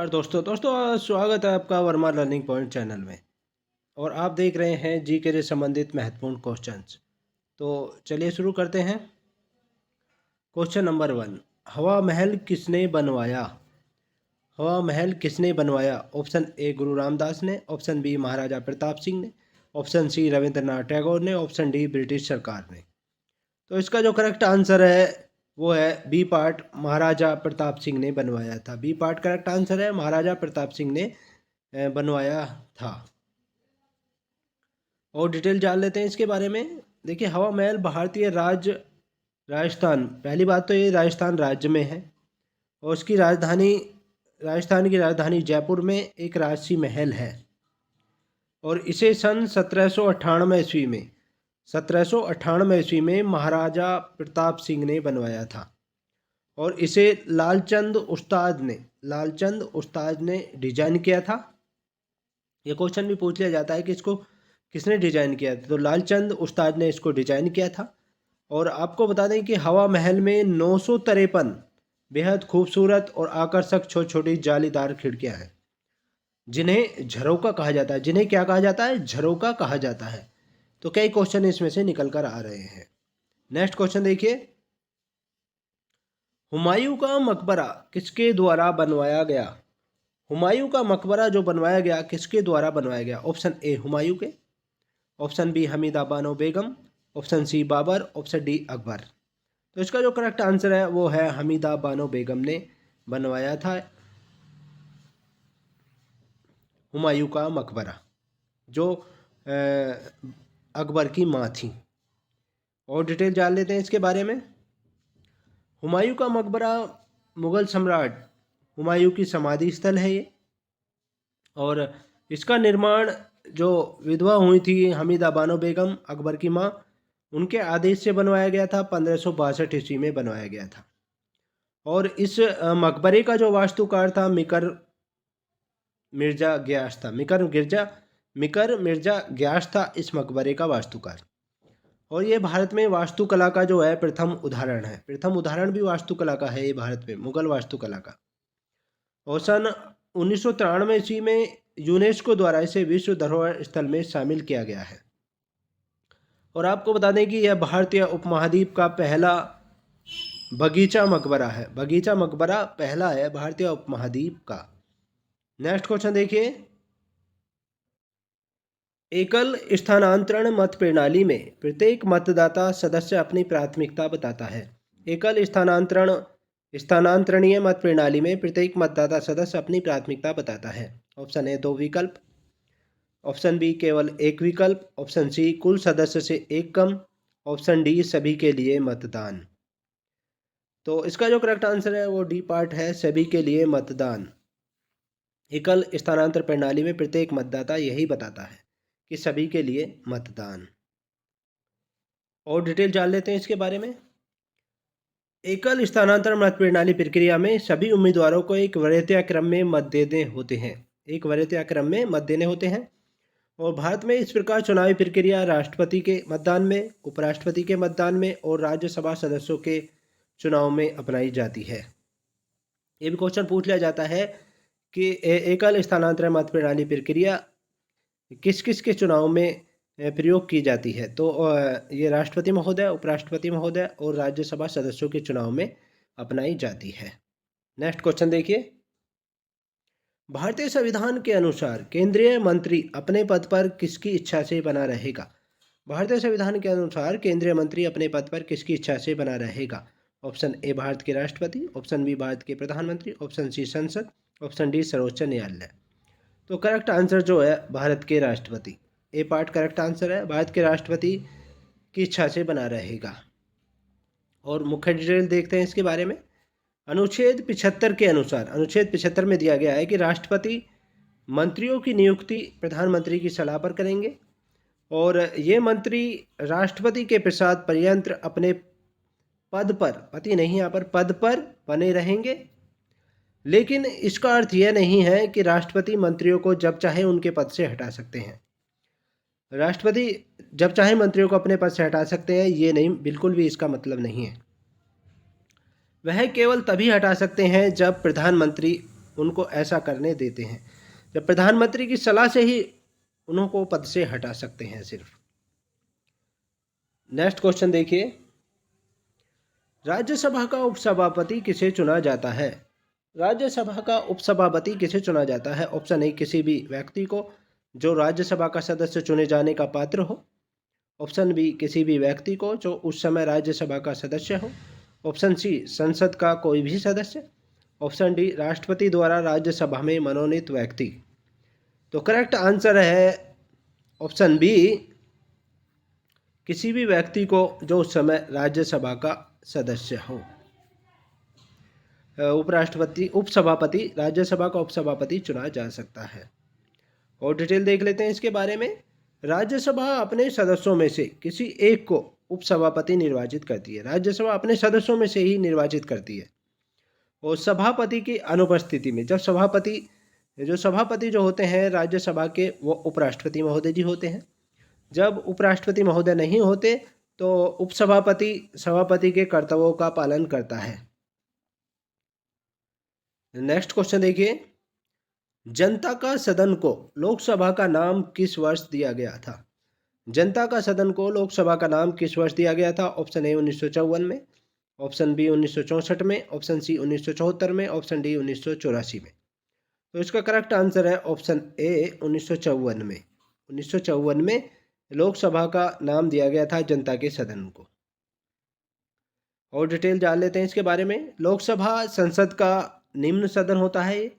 नमस्कार दोस्तों स्वागत है आपका वर्मा लर्निंग पॉइंट चैनल में। और आप देख रहे हैं जीके से संबंधित महत्वपूर्ण क्वेश्चंस। तो चलिए शुरू करते हैं। क्वेश्चन नंबर 1, हवा महल किसने बनवाया? हवा महल किसने बनवाया? ऑप्शन ए गुरु रामदास ने, ऑप्शन बी महाराजा प्रताप सिंह ने, ऑप्शन सी रविंद्रनाथ टैगोर ने, ऑप्शन डी ब्रिटिश सरकार ने। तो इसका जो करेक्ट आंसर है वो है बी पार्ट, महाराजा प्रताप सिंह ने बनवाया था। बी पार्ट करेक्ट आंसर है, महाराजा प्रताप सिंह ने बनवाया था। और डिटेल जान लेते हैं इसके बारे में। देखिए, हवा महल भारतीय राज्य राजस्थान, पहली बात तो ये राजस्थान राज्य में है और उसकी राजधानी, राजस्थान की राजधानी जयपुर में एक राजसी महल है। और इसे सन 1798 ईस्वी में महाराजा प्रताप सिंह ने बनवाया था। और इसे लालचंद उस्ताद ने डिजाइन किया था। ये क्वेश्चन भी पूछ लिया जाता है कि इसको किसने डिजाइन किया था, तो लालचंद उस्ताद ने इसको डिजाइन किया था। और आपको बता दें कि हवा महल में 953 बेहद खूबसूरत और आकर्षक छोटी छोटी जालीदार खिड़कियां हैं, जिन्हें झरोका कहा जाता है। जिन्हें क्या कहा जाता है? झरोका कहा जाता है। तो कई क्वेश्चन इसमें से निकल कर आ रहे हैं। नेक्स्ट क्वेश्चन देखिए, हुमायूं का मकबरा किसके द्वारा बनवाया गया? हुमायूं का मकबरा जो बनवाया गया किसके द्वारा बनवाया गया? ऑप्शन ए हुमायूं के, option B Hamida Bano Begum, option C Babur, option D Akbar. तो इसका जो करेक्ट आंसर है वो है हमीदा बानो बेगम ने बनवाया था हुमायूं का मकबरा, जो अकबर की माँ थी। और डिटेल जान लेते हैं इसके बारे में। हुमायूं का मकबरा मुगल सम्राट हुमायूं की समाधि स्थल है ये। और इसका निर्माण जो विधवा हुई थी हमीदा बानो बेगम, अकबर की माँ, उनके आदेश से बनवाया गया था। 1562 ईस्वी में बनवाया गया था। और इस मकबरे का जो वास्तुकार था मिकर मिर्जा ग्यास था। मिकर मिर्जा ग्यास था इस मकबरे का वास्तुकार। और ये भारत में वास्तुकला का जो है प्रथम उदाहरण है। प्रथम उदाहरण भी वास्तुकला का है ये भारत में, मुगल वास्तुकला का। और सन 1993 ईस्वी में यूनेस्को द्वारा इसे विश्व धरोहर स्थल में शामिल किया गया है। और आपको बता दें कि यह भारतीय उपमहाद्वीप का पहला बगीचा मकबरा है। बगीचा मकबरा पहला है भारतीय उपमहाद्वीप का। नेक्स्ट क्वेश्चन देखिए, एकल स्थानांतरण मत प्रणाली में प्रत्येक मतदाता सदस्य अपनी प्राथमिकता बताता है। एकल स्थानांतरणीय मत प्रणाली में प्रत्येक मतदाता सदस्य अपनी प्राथमिकता बताता है। ऑप्शन ए 2 विकल्प, ऑप्शन बी केवल 1 विकल्प, ऑप्शन सी कुल सदस्य से 1 कम, ऑप्शन डी सभी के लिए मतदान। तो इसका जो करेक्ट आंसर है वो डी पार्ट है, सभी के लिए मतदान। एकल स्थानांतरण प्रणाली में प्रत्येक मतदाता यही बताता है कि सभी के लिए मतदान। और डिटेल जान लेते हैं इसके बारे में। एकल स्थानांतरण मत प्रणाली प्रक्रिया में सभी उम्मीदवारों को एक वरीयता क्रम में मत देने होते हैं। एक वरीयता क्रम में मत देने होते हैं। और भारत में इस प्रकार चुनावी प्रक्रिया राष्ट्रपति के मतदान में, उपराष्ट्रपति के मतदान में और राज्यसभा सदस्यों के चुनाव में अपनाई जाती है। ये भी क्वेश्चन पूछ लिया जाता है कि एकल स्थानांतरण मत प्रणाली प्रक्रिया किस किस के चुनाव में प्रयोग की जाती है। तो ये राष्ट्रपति महोदय, उपराष्ट्रपति महोदय और राज्यसभा सदस्यों के चुनाव में अपनाई जाती है। नेक्स्ट क्वेश्चन देखिए, भारतीय संविधान के अनुसार केंद्रीय मंत्री अपने पद पर किसकी इच्छा से बना रहेगा? भारतीय संविधान के अनुसार केंद्रीय मंत्री अपने पद पर किसकी इच्छा से बना रहेगा? ऑप्शन ए भारत के राष्ट्रपति, ऑप्शन बी भारत के प्रधानमंत्री, ऑप्शन सी संसद, ऑप्शन डी सर्वोच्च न्यायालय। तो करेक्ट आंसर जो है भारत के राष्ट्रपति, ए पार्ट करेक्ट आंसर है, भारत के राष्ट्रपति की इच्छा से बना रहेगा। और मुख्य डिटेल देखते हैं इसके बारे में। अनुच्छेद 75 के अनुसार, अनुच्छेद 75 में दिया गया है कि राष्ट्रपति मंत्रियों की नियुक्ति प्रधानमंत्री की सलाह पर करेंगे और ये मंत्री राष्ट्रपति के प्रसाद पर्यंत अपने पद पर, पति नहीं यहाँ पर, पद पर बने रहेंगे। लेकिन इसका अर्थ यह नहीं है कि राष्ट्रपति मंत्रियों को जब चाहे उनके पद से हटा सकते हैं। राष्ट्रपति जब चाहे मंत्रियों को अपने पद से हटा सकते हैं, ये नहीं, बिल्कुल भी इसका मतलब नहीं है। वह केवल तभी हटा सकते हैं जब प्रधानमंत्री उनको ऐसा करने देते हैं, जब प्रधानमंत्री की सलाह से ही उनको पद से हटा सकते हैं सिर्फ। नेक्स्ट क्वेश्चन देखिए, राज्यसभा का उपसभापति किसे चुना जाता है? राज्यसभा का उपसभापति किसे चुना जाता है? ऑप्शन ए, किसी भी व्यक्ति को जो राज्यसभा का सदस्य चुने जाने का पात्र हो। ऑप्शन बी, किसी भी व्यक्ति को जो उस समय राज्यसभा का सदस्य हो। ऑप्शन सी, संसद का कोई भी सदस्य। ऑप्शन डी, राष्ट्रपति द्वारा राज्यसभा में मनोनीत व्यक्ति। तो करेक्ट आंसर है ऑप्शन बी, किसी भी व्यक्ति को जो उस समय राज्यसभा का सदस्य हो। उपसभापति, राज्यसभा का उपसभापति चुना जा सकता है। और डिटेल देख लेते हैं इसके बारे में। राज्यसभा अपने सदस्यों में से किसी एक को उपसभापति निर्वाचित करती है। राज्यसभा अपने सदस्यों में से ही निर्वाचित करती है। और सभापति की अनुपस्थिति में, जब सभापति जो होते हैं राज्यसभा के, वो उपराष्ट्रपति महोदय जी होते हैं। जब उपराष्ट्रपति महोदय नहीं होते तो उपसभापति सभापति के कर्तव्यों का पालन करता है। नेक्स्ट क्वेश्चन देखिए, जनता का सदन को लोकसभा का नाम किस वर्ष दिया गया था? जनता का सदन को लोकसभा का नाम किस वर्ष दिया गया था? ऑप्शन ए 1954 में, ऑप्शन बी 1964 में, ऑप्शन सी 1974 में, ऑप्शन डी 1984 में। तो इसका करेक्ट आंसर है ऑप्शन ए 1954 में। 1954 में लोकसभा का नाम दिया गया था जनता के सदन को। और डिटेल जान लेते हैं इसके बारे में। लोकसभा संसद का निम्न सदन होता है।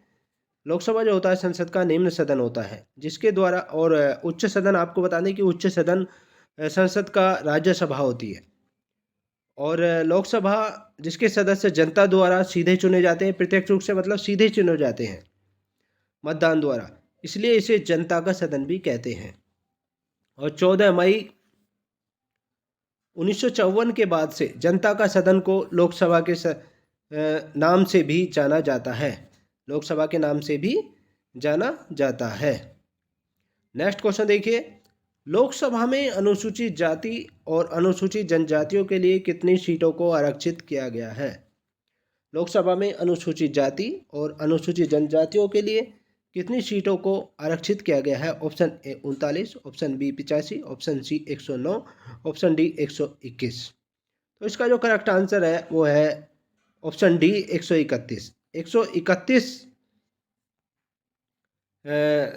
लोकसभा जो होता है संसद का निम्न सदन होता है, जिसके द्वारा, और उच्च सदन आपको बता दें कि उच्च सदन संसद का राज्यसभा होती है। और लोकसभा जिसके सदस्य जनता द्वारा सीधे चुने जाते हैं, प्रत्यक्ष रूप से मतलब सीधे चुने जाते हैं मतदान द्वारा, इसलिए इसे जनता का सदन भी कहते हैं। और 14 मई 1954 के बाद से जनता का सदन को लोकसभा के नाम से भी जाना जाता है। लोकसभा के नाम से भी जाना जाता है। नेक्स्ट क्वेश्चन देखिए, लोकसभा में अनुसूचित जाति और अनुसूचित जनजातियों के लिए कितनी सीटों को आरक्षित किया गया है? लोकसभा में अनुसूचित जाति और अनुसूचित जनजातियों के लिए कितनी सीटों को आरक्षित किया गया है? Option A 39, option B 85, option C 109, option D 121। तो इसका जो करेक्ट आंसर है वो है ऑप्शन डी 131। 131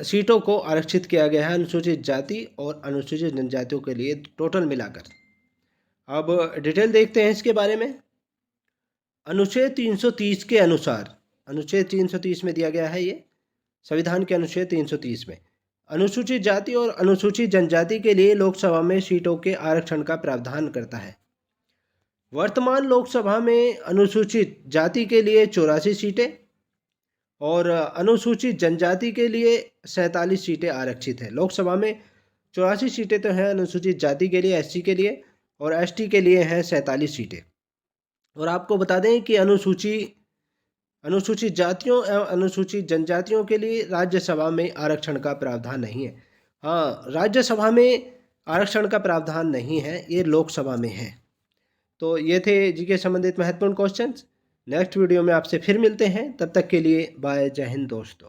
सीटों को आरक्षित किया गया है अनुसूचित जाति और अनुसूचित जनजातियों के लिए टोटल मिलाकर। अब डिटेल देखते हैं इसके बारे में। अनुच्छेद 330 के अनुसार, अनुच्छेद 330 में दिया गया है ये, संविधान के अनुच्छेद 330 में अनुसूचित जाति और अनुसूचित जनजाति के लिए लोकसभा में सीटों के आरक्षण का प्रावधान करता है। वर्तमान लोकसभा में अनुसूचित जाति के लिए 84 सीटें और अनुसूचित जनजाति के लिए 47 सीटें आरक्षित है। लोकसभा में 84 सीटें तो हैं अनुसूचित जाति के लिए, एससी के लिए, और एसटी के लिए हैं 47 सीटें। और आपको बता दें कि अनुसूचित जातियों एवं अनुसूचित जनजातियों के लिए राज्यसभा में आरक्षण का प्रावधान नहीं है। हाँ, राज्यसभा में आरक्षण का प्रावधान नहीं है, ये लोकसभा में है। तो ये थे जीके संबंधित महत्वपूर्ण क्वेश्चंस। नेक्स्ट वीडियो में आपसे फिर मिलते हैं, तब तक के लिए बाय, जय हिंद दोस्तों।